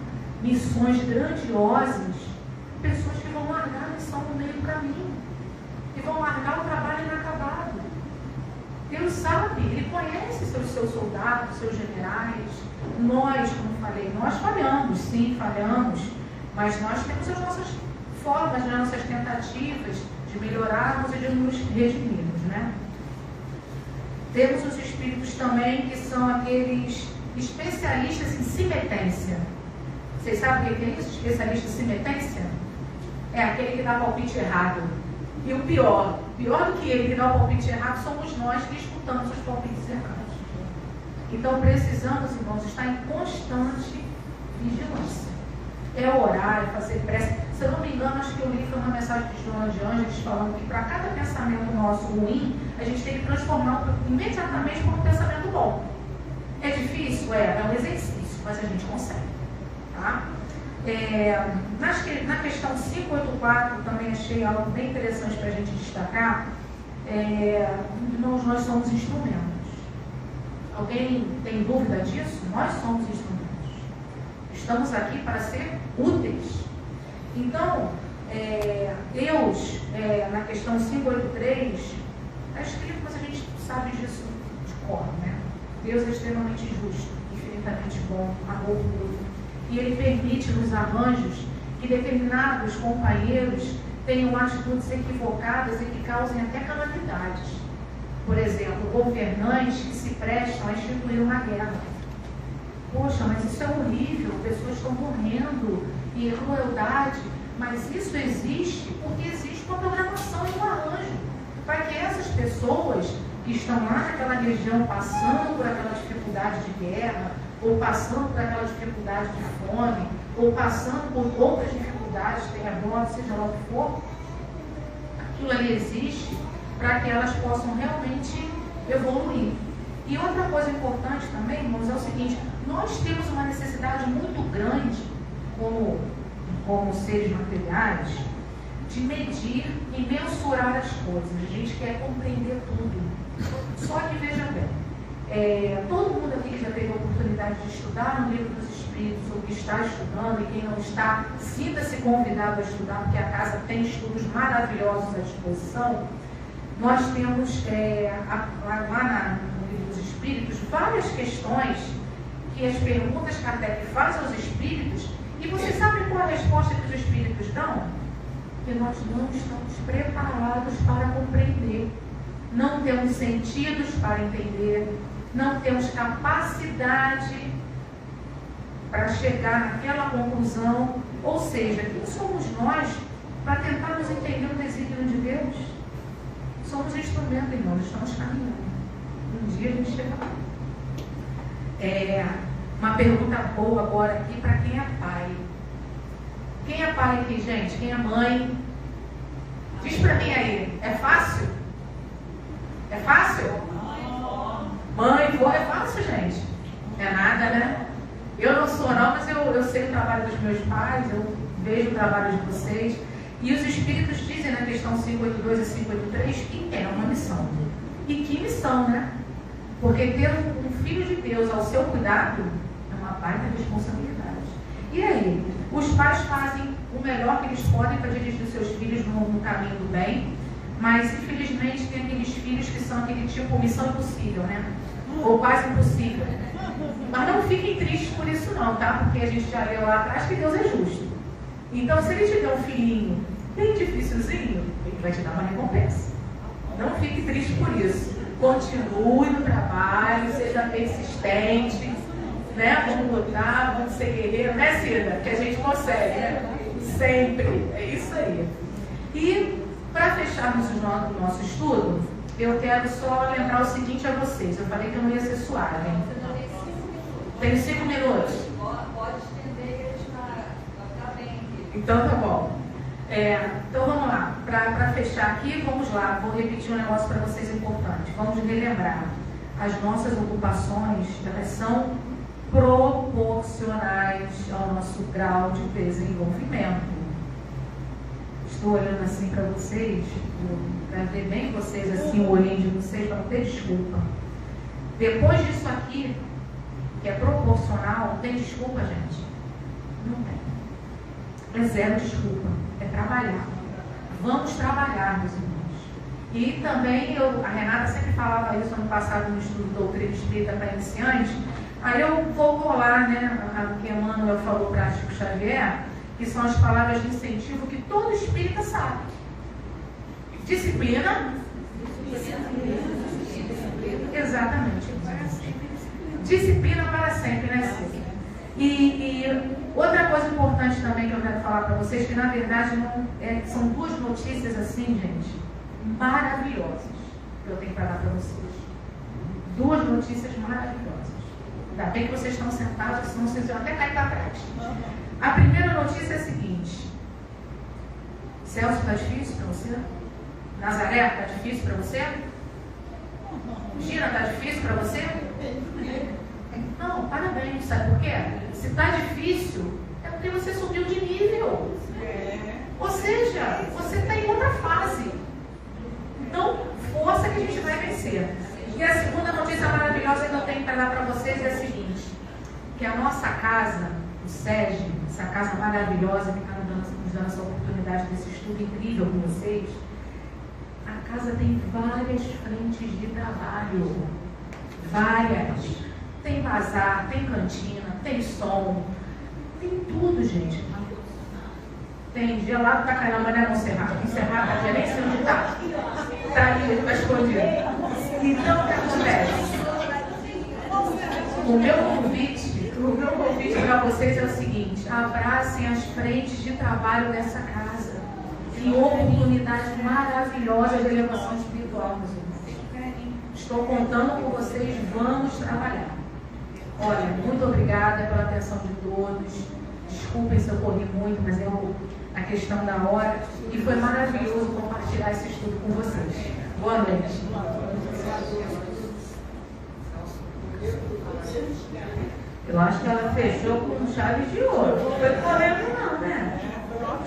missões grandiosas a pessoas que vão largar a missão no meio do caminho, que vão largar o trabalho inacabado. Deus sabe, Ele conhece seus soldados, seus generais. Nós, como falei, nós falhamos, sim, falhamos, mas nós temos as nossas formas, as nossas tentativas de melhorarmos e de nos redimirmos, né? Temos os espíritos também que são aqueles especialistas em simetência. Vocês sabem o que é isso? Especialista em simetência? É aquele que dá palpite errado. E o pior do que ele que dá o palpite errado, somos nós que escutamos os palpites errados. Então precisamos, irmãos, estar em constante vigilância. É orar, é fazer prece. Se eu não me engano, acho que eu li foi uma mensagem de Joana de Ângeles falando que para cada pensamento nosso ruim, a gente tem que transformar imediatamente como um pensamento bom. É difícil? É um exercício, mas a gente consegue. Tá? Na questão 584 também achei algo bem interessante para a gente destacar, Irmãos, nós somos instrumentos. Alguém tem dúvida disso? Nós somos instrumentos. Estamos aqui para ser úteis. Então, Deus, na questão 583, está escrito, mas a gente sabe disso de cor, né? Deus é extremamente justo, infinitamente bom, amoroso. E Ele permite nos arranjos que determinados companheiros tenham atitudes equivocadas e que causem até calamidades. Por exemplo, governantes que se prestam a instituir uma guerra. Poxa, mas isso é horrível, pessoas estão morrendo, e crueldade. Mas isso existe porque existe uma programação e um arranjo para que essas pessoas que estão lá naquela região passando por aquela dificuldade de guerra, ou passando por aquela dificuldade de fome, ou passando por outras dificuldades, terremotos, seja lá o que for, aquilo ali existe para que elas possam realmente evoluir. E outra coisa importante também, irmãos, é o seguinte: nós temos uma necessidade muito grande, como seres materiais, de medir e mensurar as coisas. A gente quer compreender tudo. Só que, veja bem, todo mundo aqui que já teve a oportunidade de estudar no Livro dos Espíritos, ou que está estudando, e quem não está, sinta-se convidado a estudar, porque a casa tem estudos maravilhosos à disposição. Nós temos, lá no Livro dos Espíritos, várias questões que as perguntas que Kardec faz aos espíritos, e vocês sabem qual é a resposta que os espíritos dão? Que nós não estamos preparados para compreender, não temos sentidos para entender, não temos capacidade para chegar naquela conclusão. Ou seja, quem somos nós para tentarmos entender o desígnio de Deus? Somos instrumento, irmãos, estamos caminhando. Um dia a gente chega lá. Uma pergunta boa agora aqui para quem é pai. Quem é pai aqui, gente? Quem é mãe? Diz para mim aí, é fácil? É fácil? Mãe, vó, é fácil, gente? É nada, né? Eu não sou não, mas eu sei o trabalho dos meus pais, eu vejo o trabalho de vocês. E os espíritos dizem na questão 582 e 583 que é uma missão. E que missão, né? Porque ter um filho de Deus ao seu cuidado é uma baita responsabilidade. E aí? Os pais fazem o melhor que eles podem para dirigir os seus filhos no caminho do bem, mas infelizmente tem aqueles filhos que são aquele tipo missão impossível, né? Ou quase impossível. Mas não fiquem tristes por isso não, tá? Porque a gente já leu lá atrás que Deus é justo. Então, se ele te der um filhinho bem dificilzinho, ele vai te dar uma recompensa. Não fique triste por isso. Continue no trabalho, seja persistente, né? Vamos lutar, vamos ser guerreiros, né, Cida? Que a gente consegue, né? Sempre. É isso aí. E, para fecharmos o nosso estudo, eu quero só lembrar o seguinte a vocês. Eu falei que eu não ia ser suave, hein? Tenho 5 minutos. Pode estender, a gente vai ficar bem aqui. Então tá bom. Então vamos lá. Para fechar aqui, vamos lá. Vou repetir um negócio para vocês importante. Vamos relembrar. As nossas ocupações, elas são proporcionais ao nosso grau de desenvolvimento. Estou olhando assim para vocês, para ver bem vocês assim, o olhinho de vocês, para não ter desculpa. Depois disso aqui, que é proporcional, tem desculpa, gente? Não tem. É zero desculpa. É trabalhar. Vamos trabalhar, meus irmãos. E também, a Renata sempre falava isso ano passado no estudo Doutrina Espírita para Iniciantes. Aí eu vou colar, né, o que Emmanuel falou para Chico Xavier, que são as palavras de incentivo que todo espírita sabe. Disciplina. Exatamente. Disciplina para sempre, né, Cida? E outra coisa importante também que eu quero falar para vocês, que na verdade são duas notícias assim, gente, maravilhosas, que eu tenho para dar para vocês. Duas notícias maravilhosas. Ainda bem que vocês estão sentados, senão vocês vão até cair para trás. A primeira notícia é a seguinte: Celso, está difícil para você? Nazaré, está difícil para você? Gina, está difícil para você? Não, parabéns, sabe por quê? Se está difícil, é porque você subiu de nível. Ou seja, você está em outra fase. Não acontecer. E a segunda notícia maravilhosa que eu tenho para dar para vocês é a seguinte, que a nossa casa, o SEG, essa casa maravilhosa que está nos dando essa oportunidade desse estudo incrível com vocês, a casa tem várias frentes de trabalho. Várias. Tem bazar, tem cantina, tem som, tem tudo, gente. Tem gelado pra caramba, né, Monserrat? Monserrat, eu nem sei onde tá. Tá ali, tá escondido. Então, o que acontece? O meu convite para vocês é o seguinte: abracem as frentes de trabalho dessa casa. Que oportunidade maravilhosa de elevação espiritual, meus irmãos. Estou contando com vocês, vamos trabalhar. Olha, muito obrigada pela atenção de todos. Desculpem se eu corri muito, mas é a questão da hora. E foi maravilhoso compartilhar esse estudo com vocês. Boa noite. Eu acho que ela fechou com chave de ouro. Não foi correndo não, né?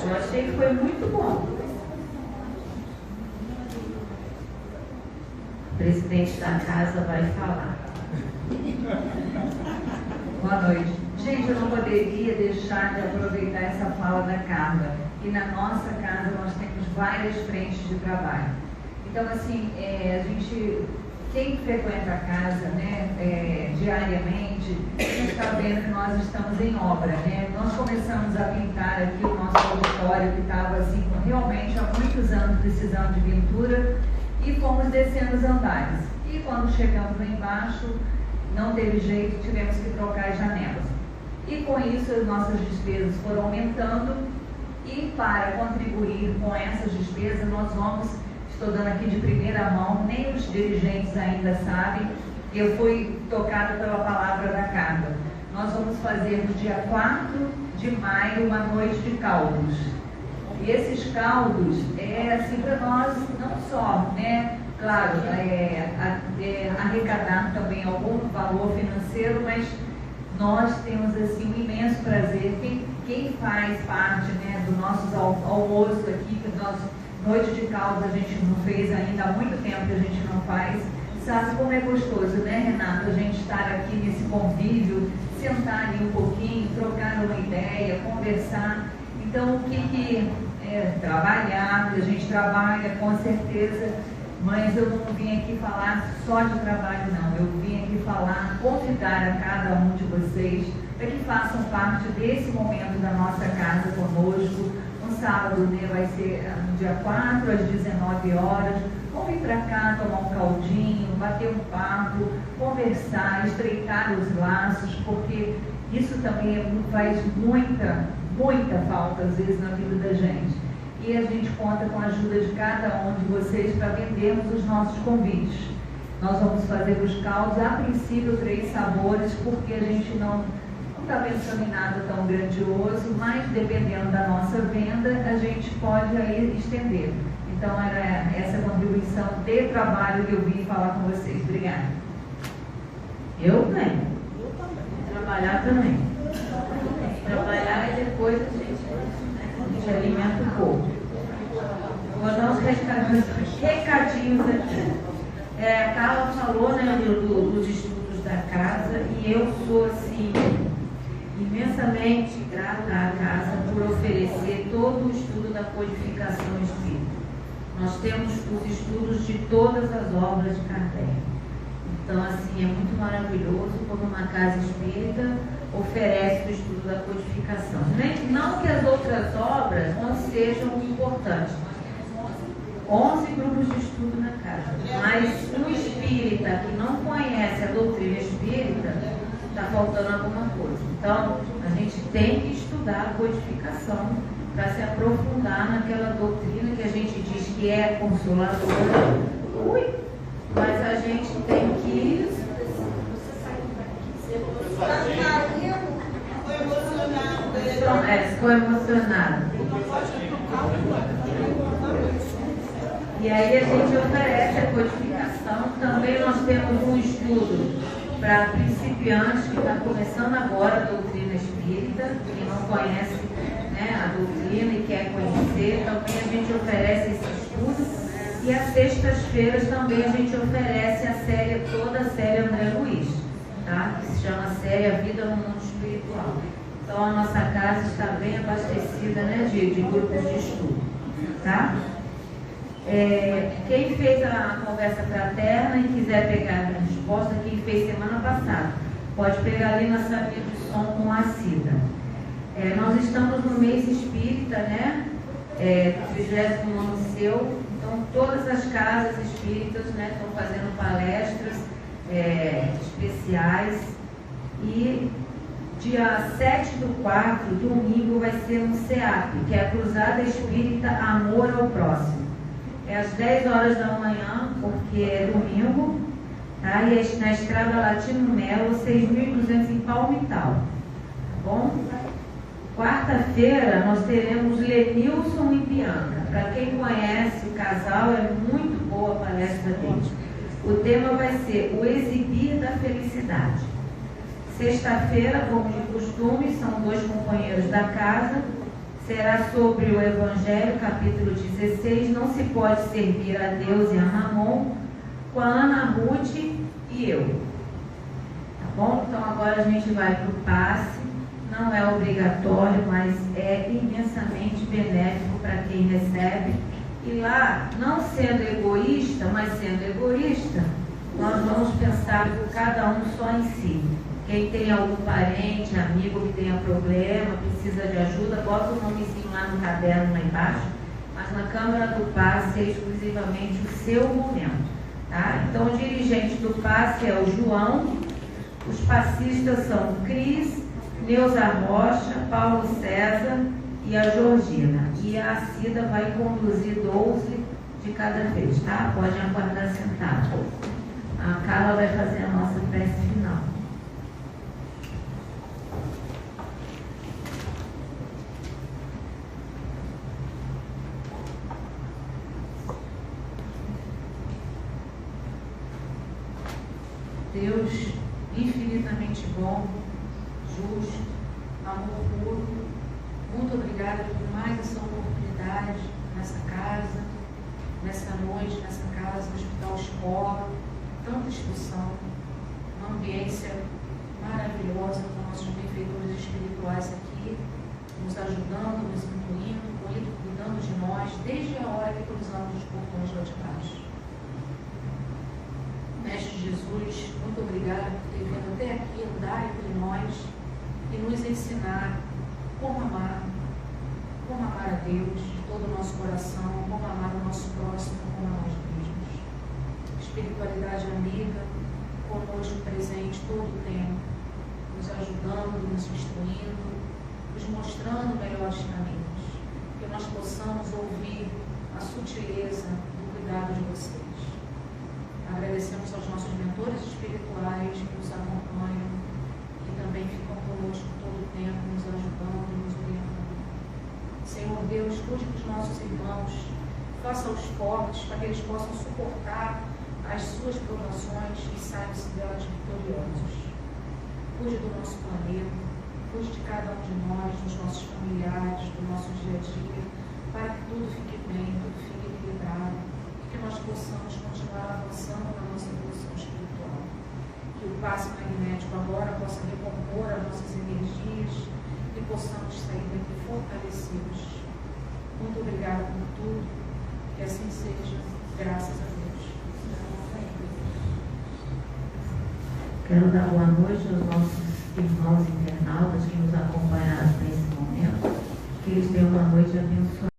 Eu achei que foi muito bom. O presidente da casa vai falar. Boa noite. Gente, eu não poderia deixar de aproveitar essa fala da Carla. E na nossa casa nós temos várias frentes de trabalho. Então, assim, quem frequenta a casa, né, diariamente, está vendo que nós estamos em obra, né? Nós começamos a pintar aqui o nosso auditório, que estava, assim, realmente há muitos anos precisando de pintura, e fomos descendo os andares. E quando chegamos lá embaixo, não teve jeito, tivemos que trocar as janelas. E com isso, as nossas despesas foram aumentando, e para contribuir com essas despesas, nós vamos... Estou dando aqui de primeira mão, nem os dirigentes ainda sabem. Eu fui tocada pela palavra da Carla. Nós vamos fazer no dia 4 de maio uma noite de caldos. E esses caldos é assim para nós, não só, né? Claro, arrecadar também algum valor financeiro, mas nós temos assim um imenso prazer. Quem faz parte, né, do nosso almoço aqui, que nós noite de caldos a gente não fez ainda, há muito tempo que a gente não faz, sabe como é gostoso, né, Renato? A gente estar aqui nesse convívio, sentar ali um pouquinho, trocar uma ideia, conversar. Então, o que é trabalhar? A gente trabalha com certeza, mas eu não vim aqui falar só de trabalho, não. Eu vim aqui falar, convidar a cada um de vocês para que façam parte desse momento da nossa casa conosco. No sábado, né, vai ser no dia 4, às 19 horas. Vamos vir para cá, tomar um caldinho, bater um papo, conversar, estreitar os laços, porque isso também faz muita, muita falta, às vezes, na vida da gente. E a gente conta com a ajuda de cada um de vocês para vendermos os nossos convites. Nós vamos fazer os caldos, a princípio, 3 sabores, porque a gente não está pensando em nada tão grandioso, mas dependendo da nossa venda, a gente pode aí estender. Então, era essa contribuição de trabalho que eu vim falar com vocês. Obrigada. Eu também. Trabalhar também. Trabalhar e depois a gente alimenta o povo. Vou dar uns recadinhos aqui. A Carla falou, né, dos estudos da casa, e eu sou assim imensamente grata à casa por oferecer todo o estudo da codificação espírita. Nós temos os estudos de todas as obras de Kardec. Então, assim, é muito maravilhoso quando uma casa espírita oferece o estudo da codificação. Não que as outras obras não sejam importantes. 11 grupos de estudo na casa. Mas um espírita que não conhece a doutrina espírita, está faltando alguma coisa. Então, a gente tem que estudar a codificação para se aprofundar naquela doutrina que a gente diz que é consoladora. Mas a gente tem que... Ficou emocionado. E aí a gente oferece a codificação. Também nós temos um estudo para principiantes que está começando agora a doutrina espírita, que não conhece, né, a doutrina e quer conhecer. Também a gente oferece esse estudo. E às sextas-feiras também a gente oferece toda a série André Luiz, tá? Que se chama série A Vida no Mundo Espiritual. Então a nossa casa está bem abastecida, né, de grupos de estudo, tá? Quem fez a conversa fraterna e quiser pegar a resposta, quem fez semana passada, pode pegar ali na salinha de som com a Cida. Nós estamos no mês espírita, né? 39º seu, então todas as casas espíritas, né, estão fazendo palestras especiais. E dia 7/4, domingo, vai ser um CEAP, que é a Cruzada Espírita Amor ao Próximo. É às 10 horas da manhã, porque é domingo, tá? E é na Estrada Latino Melo, 6.200 em Palmital, tá bom? Quarta-feira nós teremos Lenilson e Bianca. Para quem conhece o casal, é muito boa a palestra deles. O tema vai ser o exibir da felicidade. Sexta-feira, como de costume, são 2 companheiros da casa. Será sobre o Evangelho, capítulo 16, não se pode servir a Deus e a Mamon, com a Ana Ruth e eu. Tá bom? Então agora a gente vai para o passe. Não é obrigatório, mas é imensamente benéfico para quem recebe. E lá, não sendo egoísta, mas sendo egoísta, nós vamos pensar cada um só em si. Quem tem algum parente, amigo que tenha problema, precisa de ajuda, bota o nomezinho lá no caderno, lá embaixo. Mas na Câmara do Passe é exclusivamente o seu momento. Tá? Então, o dirigente do passe é o João. Os passistas são Cris, Neuza Rocha, Paulo César e a Georgina. E a Cida vai conduzir 12 de cada vez, tá? Pode aguardar sentado. A Carla vai fazer a nossa prece final. Deus infinitamente bom, justo, amor puro, muito obrigada por mais essa oportunidade nessa casa, nessa noite, nessa casa, no Hospital Escola, tanta instrução, uma ambiência maravilhosa com nossos benfeitores espirituais aqui, nos ajudando, nos incluindo, cuidando de nós, desde a hora que cruzamos os portões lá de baixo. Mestre Jesus, muito obrigada por ter vindo até aqui, andar entre nós e nos ensinar como amar a Deus de todo o nosso coração, como amar o nosso próximo, como a nós mesmos. Espiritualidade amiga, conosco presente todo o tempo, nos ajudando, nos instruindo, nos mostrando melhores caminhos, que nós possamos ouvir a sutileza do cuidado de vocês. Agradecemos aos nossos mentores espirituais que nos acompanham, que também ficam conosco todo o tempo, nos ajudando, nos orientando. Senhor Deus, cuide dos nossos irmãos, faça-os fortes para que eles possam suportar as suas provações e saiam-se delas vitoriosos. Cuide do nosso planeta, cuide de cada um de nós, dos nossos familiares, do nosso dia a dia, para que tudo fique bem, tudo fique equilibrado. Que nós possamos continuar avançando na nossa evolução espiritual. Que o passe magnético agora possa recompor as nossas energias e possamos sair daqui fortalecidos. Muito obrigada por tudo. Que assim seja. Graças a Deus. Quero dar boa noite aos nossos irmãos internautas que nos acompanharam nesse momento. Que eles tenham uma noite abençoada.